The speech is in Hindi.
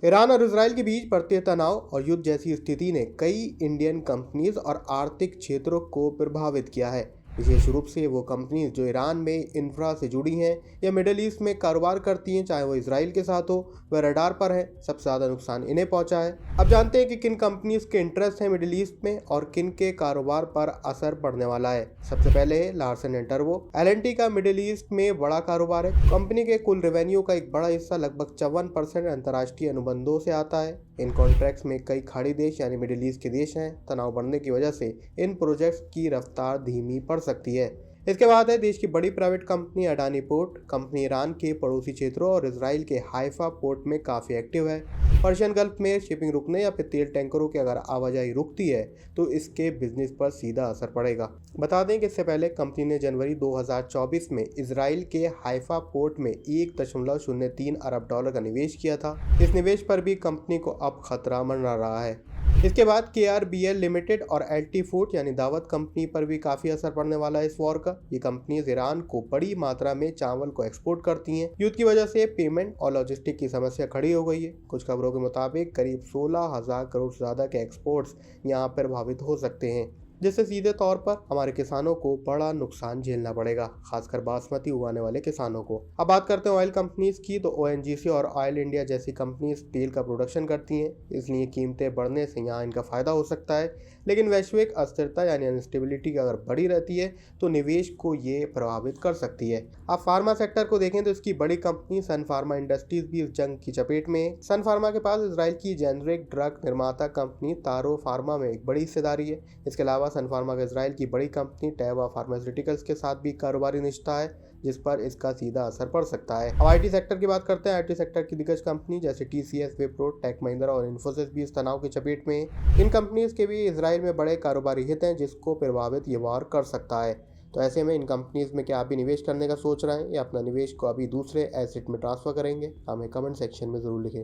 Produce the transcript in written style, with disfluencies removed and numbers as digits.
ईरान और इजराइल के बीच बढ़ते तनाव और युद्ध जैसी स्थिति ने कई इंडियन कंपनीज और आर्थिक क्षेत्रों को प्रभावित किया है। विशेष रूप से वो कंपनीज जो ईरान में इंफ्रा से जुड़ी हैं या मिडल ईस्ट में कारोबार करती हैं, चाहे वो इसराइल के साथ हो, वह रडार पर है। सबसे ज़्यादा नुकसान इन्हें पहुंचा है। अब जानते हैं कि किन कंपनीज के इंटरेस्ट हैं मिडिल ईस्ट में और किन के कारोबार पर असर पड़ने वाला है। सबसे पहले है लार्सन एंड टर्बो। एल का मिडिल ईस्ट में बड़ा कारोबार है। कंपनी के कुल रेवेन्यू का एक बड़ा हिस्सा, लगभग 54% अंतर्राष्ट्रीय अनुबंधों से आता है। इन कॉन्ट्रैक्ट्स में कई खाड़ी देश यानी मिडिल ईस्ट के देश हैं। तनाव बढ़ने की वजह से इन प्रोजेक्ट्स की रफ्तार धीमी पड़ सकती है। इसके बाद है देश की बड़ी private company Adani port. Company Iran के पड़ोसी क्षेत्रों और इसराइल के हाइफा पोर्ट में काफ़ी एक्टिव है। पर्शियन गल्फ में शिपिंग रुकने या फिर तेल टैंकरों की अगर आवाजाही रुकती है तो इसके बिजनेस पर सीधा असर पड़ेगा। बता दें कि इससे पहले कंपनी ने जनवरी 2024 में इसराइल के हाइफा पोर्ट में $1.03 अरब का निवेश किया था। इस निवेश पर भी कंपनी को अब खतरा मंडरा रहा है। इसके बाद KRBL लिमिटेड और LT फूड यानी दावत कंपनी पर भी काफ़ी असर पड़ने वाला है इस वॉर का। ये कंपनीज ईरान को बड़ी मात्रा में चावल को एक्सपोर्ट करती हैं। युद्ध की वजह से पेमेंट और लॉजिस्टिक की समस्या खड़ी हो गई है। कुछ खबरों के मुताबिक करीब 16,000 करोड़ से ज़्यादा के एक्सपोर्ट्स यहाँ पर प्रभावित हो सकते हैं, जिससे सीधे तौर पर हमारे किसानों को बड़ा नुकसान झेलना पड़ेगा, खासकर बासमती उगाने वाले किसानों को। अब बात करते हैं ऑयल कंपनीज की, तो ONGC और ऑयल इंडिया जैसी कंपनीज तेल का प्रोडक्शन करती हैं, इसलिए कीमतें बढ़ने से यहाँ इनका फायदा हो सकता है। लेकिन वैश्विक अस्थिरता यानी अनस्टेबिलिटी अगर बढ़ी रहती है तो निवेश को ये प्रभावित कर सकती है। आप फार्मा सेक्टर को देखें तो इसकी बड़ी कंपनी सन फार्मा इंडस्ट्रीज भी इस जंग की चपेट में है। सन फार्मा के पास इसराइल की जेनरिक ड्रग निर्माता कंपनी तारो फार्मा में एक बड़ी हिस्सेदारी है। इसके अलावा सन फार्मा का इसराइल की बड़ी कंपनी टेवा फार्मास्यूटिकल्स के साथ भी कारोबारी रिश्ता है, जिस पर इसका सीधा असर पड़ सकता है। अब IT सेक्टर की बात करते हैं। IT सेक्टर की दिग्गज कंपनी जैसे TCS, विप्रो, टेक महिंद्रा और इन्फोसिस भी इस तनाव की चपेट में है। इन कंपनीज के भी इसराइल में बड़े कारोबारी हित हैं, जिसको प्रभावित ये वार कर सकता है। तो ऐसे में इन कंपनीज में क्या आप भी निवेश करने का सोच रहे हैं या अपना निवेश को अभी दूसरे एसेट में ट्रांसफर करेंगे? हमें कमेंट सेक्शन में ज़रूर लिखें।